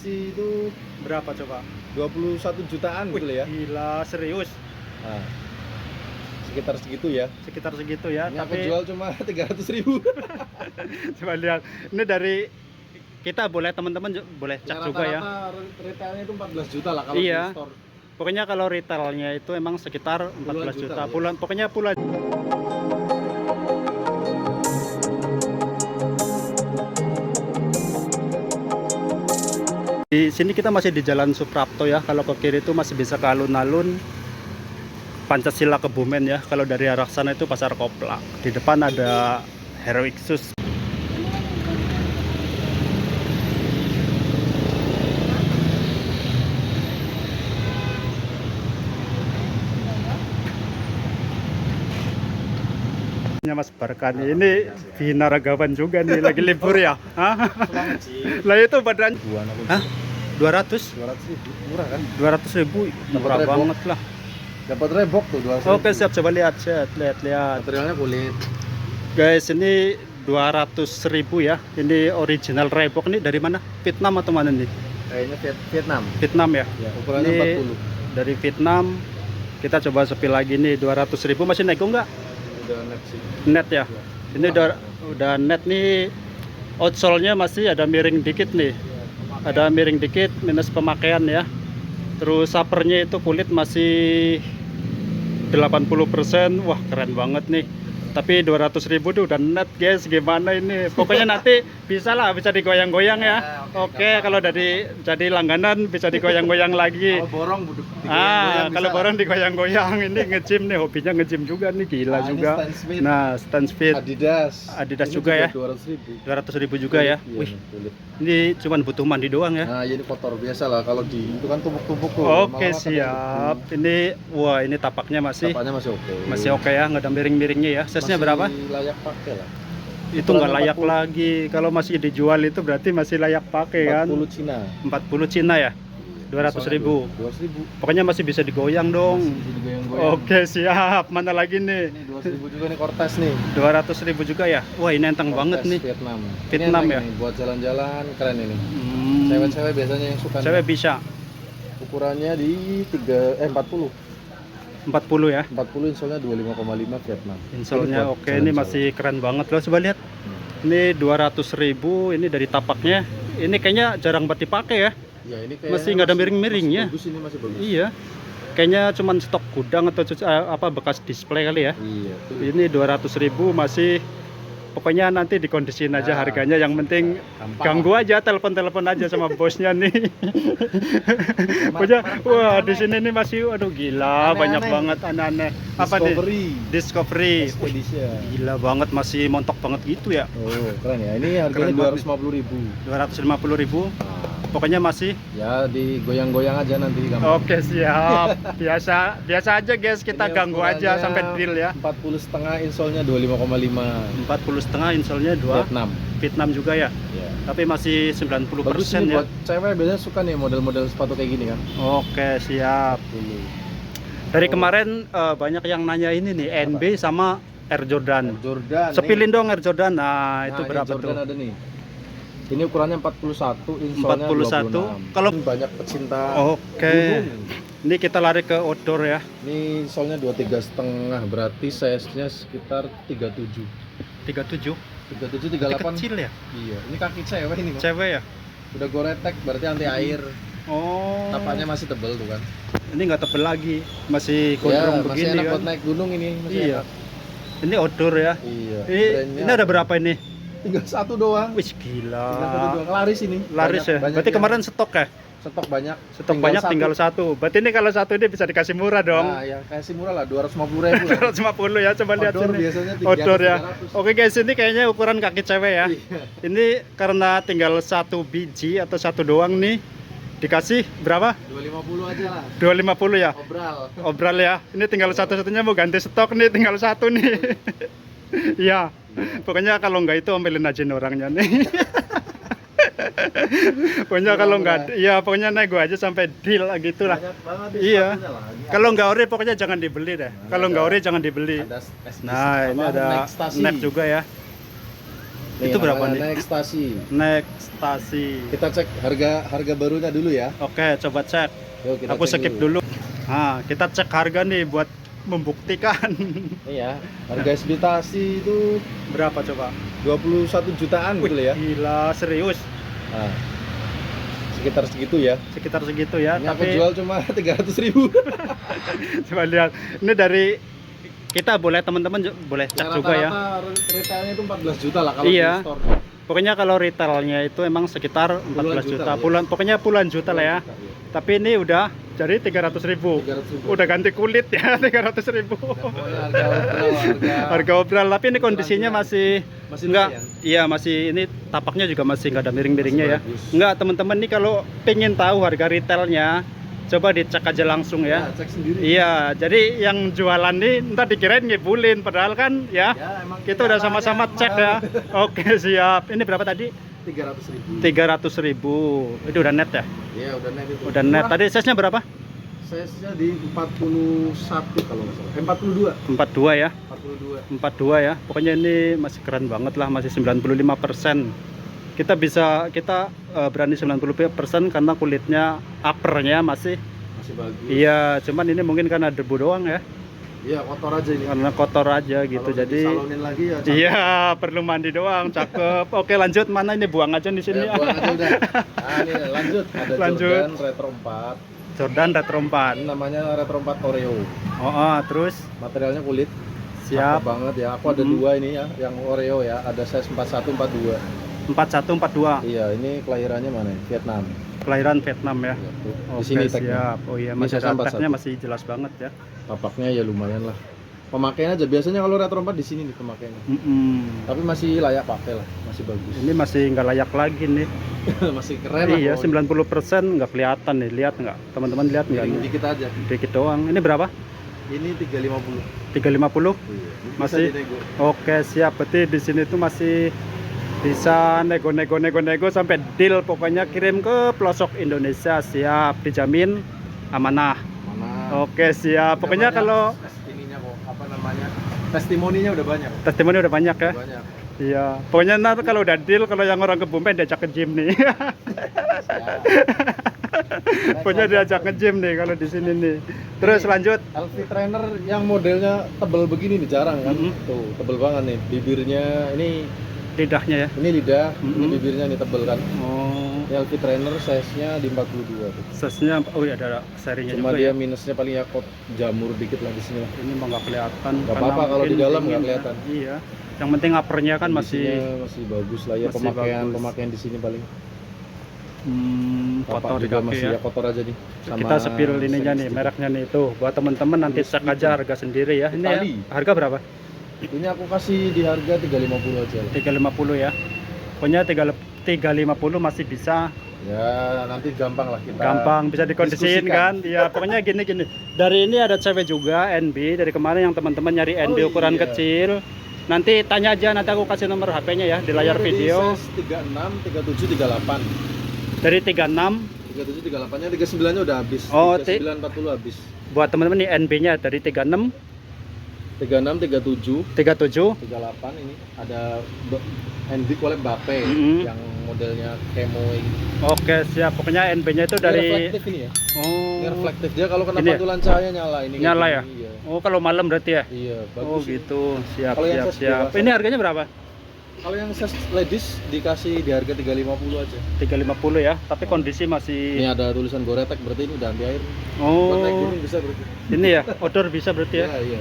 Maxi itu Berapa coba? 21 jutaan gitu ya. Gila, serius. Nah, sekitar segitu ya. Sekitar segitu ya. Ini aku Tapi jual cuma 300.000. coba lihat. Ini dari kita boleh teman-teman boleh cek juga ya. Rata-rata retailnya itu 14 juta lah kalau Iya. di store. Pokoknya kalau retailnya itu emang sekitar 14 juta. juta, ya. Puluhan, pokoknya puluhan. Di sini kita masih di Jalan Suprapto ya. Kalau ke kiri itu masih bisa ke alun-alun Pancasila Kebumen ya. Kalau dari arah sana itu Pasar Kopla. Di depan ada Heroiksus. Mas Barkan ini binaragawan juga nih, lagi libur ya. Hah? Lah itu badan Hah? 200? 200.000 murah kan? 200.000 murah Dapat banget lah. Dapat Reebok tuh 200.000. Oke, siap, coba lihat. Materialnya kulit. Guys, ini 200.000 ya. Ini original Reebok nih, dari mana? Vietnam atau mana nih? Kayaknya Vietnam. Vietnam ya. Ya, ukurannya Ini 40. dari Vietnam. Kita coba sepi lagi nih, 200.000 masih nego nggak? Udah net sih. Net ya. Ini udah net nih. Outsole-nya masih ada miring dikit nih. Ada miring dikit, minus pemakaian ya. Terus sapernya itu kulit masih 80%. Wah, keren banget nih. Tapi 200.000 tuh udah net guys. Gimana ini? Pokoknya nanti bisa digoyang-goyang ya. Oke, kalau dari jadi langganan bisa digoyang-goyang lagi. Kalau borong buduk. Kalau borong digoyang-goyang. Ini nge-gym nih, hobinya nge-gym juga nih, gila juga. Nah, stand speed Adidas Ini juga ya. 200.000. 200.000 juga ya. Iya, Wih, kulit. ini cuman butuh mandi doang ya. Nah, ini kotor biasa lah kalau di itu kan tumpuk-tumpuk tuh. Oke, Lama-lama siap. kadang Ini wah, ini tapaknya masih tapaknya masih oke. masih oke ya, nggak ada miring-miringnya ya. Size-nya berapa? Layak pakai lah. Itu nggak Ukurannya layak 40. lagi. Kalau masih dijual itu berarti masih layak pakai kan. 40 Cina. 40 Cina ya. 200.000. 200.000. Pokoknya masih bisa digoyang dong. Masih digoyang-goyang. Oke, siap. Mana lagi nih? Ini 200.000 juga nih Cortez nih. 200.000 juga ya. Wah, ini enteng banget Cortez nih. Vietnam. Vietnam Ini ya? enteng nih, buat jalan-jalan keren ini. Hmm. Cewek-cewek biasanya yang suka. Cewek nih. bisa Ukurannya di 40. 40 ya. 40 insolnya 25,5 Vietnam. Insolnya Ini buat oke, ini jalan-jalan. masih keren banget loh. Coba lihat. Ini 200.000, ini dari tapaknya. Ini kayaknya jarang banget dipakai ya. Ya, ini Masih nggak ada miring-miringnya. Masih bagus ini, masih bagus. Iya. Kayaknya cuman stok gudang atau apa bekas display kali ya. Iya, tuh. Ini 200.000 masih, pokoknya nanti dikondisiin aja Ya, harganya. Yang penting gampang ganggu aja, telepon aja sama bosnya nih. Pokoknya, wah di sini nih masih, aduh gila, Aneh-aneh. banyak banget aneh-aneh. Apa nih? Discovery. Discovery. Wih, Expedition. gila banget, masih montok banget gitu ya. Oh, keren ya. Ini harganya Keren banget 250.000. 250.000. Pokoknya masih Ya, digoyang-goyang aja nanti gampang. oke, siap. Biasa aja guys, kita Ini ganggu aja ukurannya sampai deal ya. 40,5 insolnya 25,5 40,5 insolnya 2 Vietnam. Vietnam juga ya. Ya. Tapi masih 90% Bagus ini ya. buat cewek biasanya suka nih model-model sepatu kayak gini kan. Oke, siap. Dulu. Dari kemarin banyak yang nanya ini nih, NB sama Air Jordan. Jordan. Sepilin dong Air Jordan. Nah, itu ini berapa Jordan tuh? ada nih. Ini ukurannya 41, insolnya 41. 26. Kalau- Ini banyak pecinta Oke. gunung. Ini kita lari ke outdoor ya. Ini insolnya 23,5, berarti size-nya sekitar 37. 37. 37 Ini 38. kecil ya. Iya, ini kaki cewek ini, Mas. Cewek ya. Udah goretek berarti anti air. Oh. Tapaknya masih tebel tuh kan. Ini nggak tebel lagi. Masih Ya, gondrong masih begini enak kan. buat naik gunung ini, masih Iya. enak. Ini outdoor ya. Iya. Ini ada berapa ini? Tinggal satu doang. Wih, Tinggal satu gila. doang. Laris ini. Laris ya. Berarti yang kemarin stok ya? stok banyak. Stok banyak tinggal satu. Berarti ini kalau satu ini bisa dikasih murah dong. Nah, ya kasih murah lah 250.000 lah. 250 ya, coba lihat Outdoor sini. biasanya Outdoor ya. 300. Oke guys, ini kayaknya ukuran kaki cewek ya. Iya. Ini karena tinggal satu biji atau satu doang nih. Dikasih berapa? 250 aja lah. 250 ya. Obral. Obral ya. Ini tinggal satu-satunya mau ganti stok nih, tinggal satu nih. Iya. Pokoknya kalau enggak itu ambilin aja nih orangnya nih. Pokoknya kalau enggak, ya pokoknya naik gua aja sampai deal gitu lah. Banyak banget nih Iya. sepatunya lah. Ini Kalau enggak ori pokoknya jangan dibeli deh. Kalau enggak ori jangan dibeli. ada Nah, ini ada Nike Stasi. nep juga ya. Itu berapa nih? Nextasi. Nextasi. Kita cek harga barunya dulu ya. Oke, coba cek. Yuk, kita Aku cek skip dulu. Nah, kita cek harga nih buat membuktikan. Iya, harga ekspektasi itu Berapa coba? 21 jutaan gitu ya. Gila, serius. Nah, sekitar segitu ya. Sekitar segitu ya. Ini aku Tapi jual cuma 300.000. coba lihat. Ini dari kita boleh teman-teman boleh cek juga ya. Rata-rata retailnya itu 14 juta lah kalau Iya. di store. Pokoknya kalau retailnya itu emang sekitar 14 juta. ya. Pokoknya puluhan juta lah ya. Puluhan juta, iya. Tapi ini udah jadi 300.000. 300.000. Udah ganti kulit ya 300.000. Pokoknya harga Harga obral, tapi ini kondisinya masih masih enggak, lumayan. iya masih ini tapaknya juga masih nggak ada miring-miringnya ya. Masih bagus. Enggak, teman-teman nih kalau pengen tahu harga retailnya, coba dicek aja langsung ya. Cek sendiri. Iya, jadi yang jualan nih entar dikirain ngibulin, padahal kan ya, Ya, emang kita udah sama-sama cek ya. Oke, siap. Ini berapa tadi? 300.000. 300.000. Itu udah net ya? Iya, udah net itu. Udah net. Tadi size-nya berapa? Size-nya di 41 kalau nggak salah. 42. 42 ya. 42. 42 ya. Pokoknya ini masih keren banget lah, masih 95%. Kita berani 90% karena kulitnya uppernya masih Masih bagus. iya, cuman ini mungkin karena debu doang ya. Iya, kotor aja ini. Karena kotor aja gitu. Kalau Jadi disalonin lagi ya cakep. iya, perlu mandi doang, cakep. Oke, lanjut. Mana ini buang aja di sini Ya, ya. buang aja udah. Nah, ini lanjut. Ada Lanjut. Jordan Retro 4. Jordan Retro 4. Ini namanya Retro 4 Oreo. Terus Materialnya kulit. siap. Cakep banget ya. Aku ada dua ini ya, yang Oreo ya. Ada size 41, 42. 41 42. Iya, ini kelahirannya mana? Vietnam. Kelahiran Vietnam ya. Ya, tuh. Di Oke, sini tagnya. siap. Oh iya, Ini masih size ada 41. tagnya, masih jelas banget ya. Tapaknya ya lumayan lah. Pemakaian aja biasanya kalau Retro 4 di sini nih pemakaiannya. Tapi masih layak pakai lah, masih bagus. Ini masih nggak layak lagi nih. Masih keren lah. Iya, pokoknya. 90% nggak kelihatan nih. Lihat nggak? Teman-teman lihat nggak? Miring nih? dikit aja. Dikit doang. Ini berapa? Ini 350. 350. Iya. Masih? Bisa dinego. Oke, siap. Berarti di sini tuh masih bisa nego-nego sampai deal. Pokoknya kirim ke pelosok Indonesia, siap, dijamin amanah. Mana? Oke, siap. Pokoknya Udah kalau banyak ininya kok, apa namanya? Testimoninya udah banyak. testimoni udah banyak ya. Udah banyak. Iya. Pokoknya nanti kalau udah deal, kalau yang orang ke Bumen diajak ke gym nih. Pokoknya diajak ke gym nih kalau di sini nih. Terus lanjut. LV trainer yang modelnya tebel begini nih jarang kan? Tuh, tebel banget nih. Bibirnya Lidahnya ya. ini lidah, ini bibirnya nih tebel kan. Oh. Ini LV trainer size-nya di 42 tuh. Size-nya iya ada serinya Cuma juga dia ya. minusnya paling ya kot jamur dikit lah di sini lah. Ini mah nggak kelihatan. Nggak karena apa-apa kalau di mungkin dalam nggak dingin, kelihatan. Iya. Yang penting uppernya kan masih Kondisinya masih bagus lah ya, masih pemakaian bagus. di sini paling. kotor Tapak di juga kaki masih ya. ya kotor aja nih. Kita sepil ininya nih, sedikit. mereknya nih tuh. Buat teman-teman nanti cek aja harga sendiri ya. Ini ya. Itali. Harga berapa? Ini aku kasih di harga 350 aja. 350 ya. Pokoknya 350 masih bisa. Ya nanti gampang lah kita. Gampang bisa dikondisiin diskusikan. kan. Ya pokoknya gini. Dari ini ada cewek juga NB dari kemarin yang teman-teman nyari NB Oh, ukuran iya. kecil. Nanti tanya aja, nanti aku kasih nomor HP-nya ya di layar Ini video. Di size 36, 37, 38. Dari 36 37, 38-nya 39-nya udah habis. Oh, 39, 40 habis. buat teman-teman nih NB-nya dari 36, 36, 37, 37. 38 ini ada NB collab Mbappe yang modelnya camo ini. Oke, siap. Pokoknya NB-nya itu Ini dari reflektif ini ya. Ini Oh. reflektif dia kalau kena Ini ya? pantulan cahaya nyala ini. kayak Nyala gini, ya? Iya. Oh, kalau malam berarti ya? Iya, Oh, bagus. gitu. Siap, Kalau yang siap, size siap. dewasa. Ini harganya berapa? Kalau yang size ladies dikasih di harga 350 aja. 350 ya, tapi kondisi Ini masih ada tulisan Goretek berarti ini udah anti air. Buat naik oh. gunung bisa berarti. Ini ya, outdoor bisa berarti ya? Iya, iya.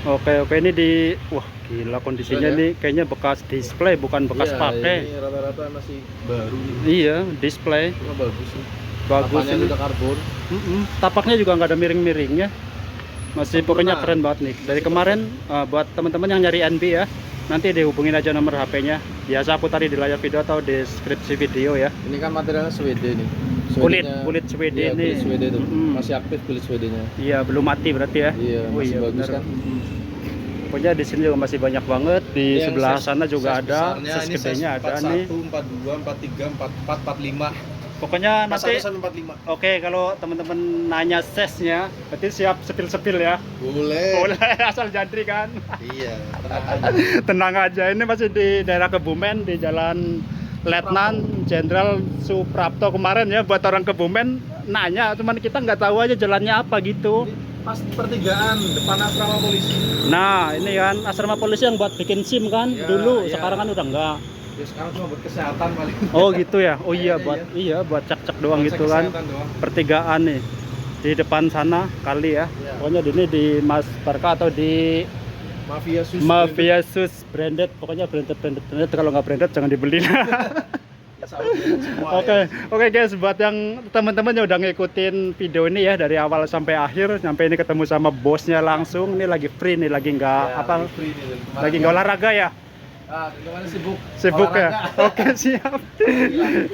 Oke, ini di wah gila kondisinya Keren ya? nih kayaknya bekas display bukan bekas Iya, pakai. Ini rata-rata masih baru nih. Iya, display Cuma bagus nih. bagus Apanya ini. udah karbon. Tapaknya juga nggak ada miring-miringnya. Masih pokoknya Sempurna. keren banget nih. Dari kemarin buat teman-teman yang nyari NB ya, nanti dihubungin aja nomor HP-nya. Biasa aku taruh di layar video atau deskripsi video ya. Ini kan materialnya Swede nih. Kulit Swede Iya, nih. kulit Swede tuh. Mm-mm. Masih aktif kulit Swedenya. Iya, belum mati berarti ya. Iya, Oh masih iya, bagus benar. kan. Pokoknya di sini juga masih banyak banget. Di Ini yang sebelah size- sana juga size ada, besarnya, size ini gedenya size ada nih. 41, 42, 43, 44, 45. Pokoknya nanti 4145. oke, kalau teman-teman nanya sesnya, berarti siap sepil-sepil ya. Boleh. Boleh, asal jadi kan. Iya, tenang aja. Tenang aja, ini masih di daerah Kebumen di Jalan Letnan Jenderal Suprapto kemarin ya. Buat orang Kebumen nanya, cuman kita nggak tahu aja jalannya apa gitu. Ini pas pertigaan depan asrama polisi. Nah, ini kan asrama polisi yang buat bikin SIM kan Iya, dulu, iya. sekarang kan udah enggak. Ya sekarang cuma buat kesehatan paling. Oh gitu ya. Oh iya Iya, buat cek-cek doang Cek gitu kan. kesehatan doang. Pertigaan nih. Di depan sana kali ya. Iya. Pokoknya ini di Mas Barka atau di Mafia Sus. Mafia Sus branded. Pokoknya branded. Kalau nggak branded jangan dibeli. Oke guys, buat yang teman-teman yang udah ngikutin video ini ya dari awal sampai akhir, sampai ini ketemu sama bosnya langsung. Ini lagi free nih, lagi nggak lagi nggak olahraga ya. Kemarin sibuk. Sibuk ya. olahraga. Oke siap.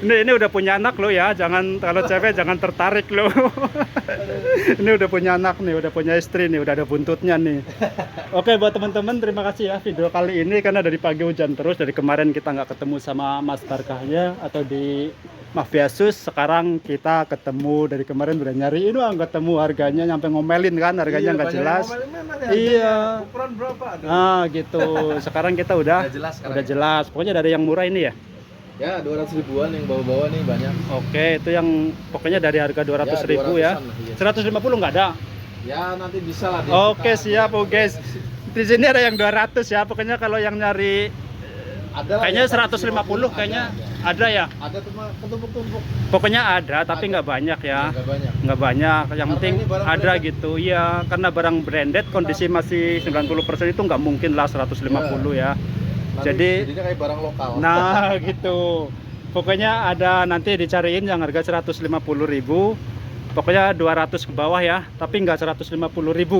Ini udah punya anak lo ya, jangan kalau cewek jangan tertarik lo. Ini udah punya anak nih, udah punya istri nih, udah ada buntutnya nih. Oke buat teman-teman terima kasih ya video kali ini karena dari pagi hujan terus, dari kemarin kita nggak ketemu sama Mas Barkahnya atau di Mafia Sus, sekarang kita ketemu dari kemarin udah nyariin doang ketemu, harganya nyampe ngomelin kan, harganya nggak jelas. Iya. Ukuran berapa? Ah gitu. Sekarang kita udah jelas sekarang. udah jelas. Pokoknya dari yang murah ini ya. Ya 200 ribuan yang bawa-bawa nih banyak. Oke, itu yang pokoknya dari harga 200.000 ya. 200-an lah, iya. 150 nggak ada. Ya nanti bisa lah. Oke, siap, oh guys. Di sini ada yang 200 ya. Pokoknya kalau yang nyari Ada lah kayaknya ya, 150 kayaknya ada ya. Ada cuma ketumpuk-tumpuk. Pokoknya ada tapi nggak banyak ya. Enggak banyak. Nggak banyak. Yang Karena penting ini barang ada branded. gitu. Iya, karena barang branded kondisi masih 90% itu nggak mungkin lah 150 ya. Nanti Jadi jadinya kayak barang lokal. nah gitu. Pokoknya ada nanti dicariin yang harga 150.000. Pokoknya 200 ke bawah ya, tapi nggak 150.000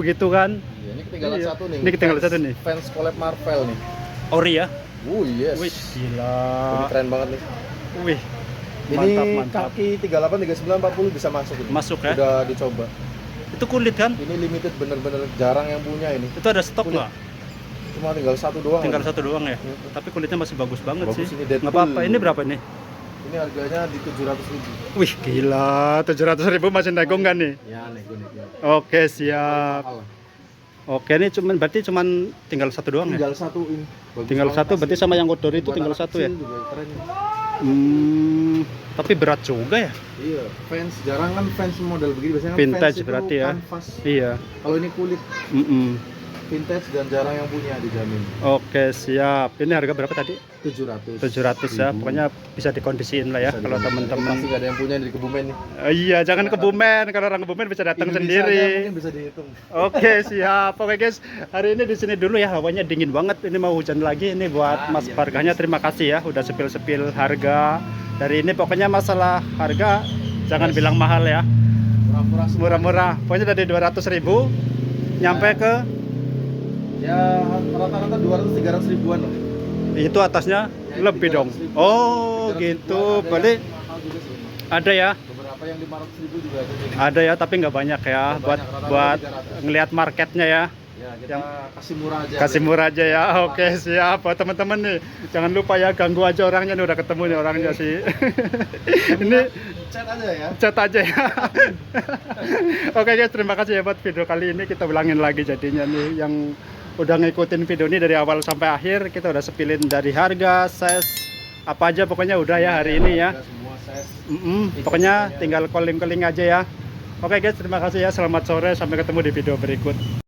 gitu kan. Iya, ini ketinggalan Iya. satu nih. Ini ketinggalan Fans- satu nih. Fans collab Marvel nih. Ori ya. Yes. Wih, Ini gila. keren banget nih. Wih. Ini Mantap. kaki 38, 39, 40 bisa masuk ini. Masuk ya. Udah dicoba. Itu kulit kan? Ini limited, bener-bener jarang yang punya ini. Itu ada stok Kulit. nggak? Cuma tinggal satu doang. Tinggal lagi. satu doang ya. Mhm. Tapi kulitnya masih bagus banget Bagus, sih. ini Deadpool. Nggak apa-apa. Ini berapa ini? Ini harganya di 700 ribu. Wih, gila. 700.000 masih nanggung kan nih? Ya nego nih. Oke, siap. Oke, ini berarti cuman tinggal satu doang ya? Tinggal satu ini. Bagus Tinggal banget, satu, asli. berarti sama yang kotor itu Buat tinggal anak satu ya? kecil juga keren. Tapi berat juga ya? Iya, fans jarang kan fans model begini biasanya kan Vintage fans itu berarti ya? kanvas. Iya. Kalau ini kulit vintage dan jarang yang punya, dijamin. Oke, siap. Ini harga berapa tadi? 700. 700 ya. Pokoknya bisa dikondisiin lah ya Bisa kalau dijamin. teman-teman. Pasti nggak ada yang punya di Kebumen nih. Iya, jangan Kebumen. Kalau orang Kebumen bisa datang Indonesia aja sendiri. mungkin bisa dihitung. Oke, siap. Oke guys, hari ini di sini dulu ya. Hawanya dingin banget. Ini mau hujan lagi. Ini buat Mas Iya. Barkahnya terima kasih ya udah sepil-sepil harga. Dari ini pokoknya masalah harga jangan Yes. bilang mahal ya. Murah-murah semua. Murah-murah. Pokoknya dari 200.000 nyampe ke Ya rata-rata 200-300 ribuan lah. itu atasnya Ya, lebih dong. 300.000. Oh, 300 gitu. ribuan, ada Berarti yang mahal juga sih. ada ya. Beberapa yang 500 ribu juga ada sini. Ada ya, tapi nggak banyak ya. Nggak Buat banyak, rata-rata buat 300. ngelihat marketnya ya. Ya kita Yang- kasih murah aja. Kasih murah aja ya. Oke, siap. Buat teman-teman nih, jangan lupa ya ganggu aja orangnya nih, udah ketemu nih orangnya sih. Ini Chat aja ya. chat aja ya. Oke guys, terima kasih ya buat video kali ini. Kita ulangin lagi jadinya nih, yang udah ngikutin video ini dari awal sampai akhir. Kita udah sepilin dari harga, size, apa aja pokoknya udah ya hari ini ya. Semua size. Pokoknya tinggal calling-calling aja ya. Oke guys, terima kasih ya. Selamat sore, sampai ketemu di video berikut.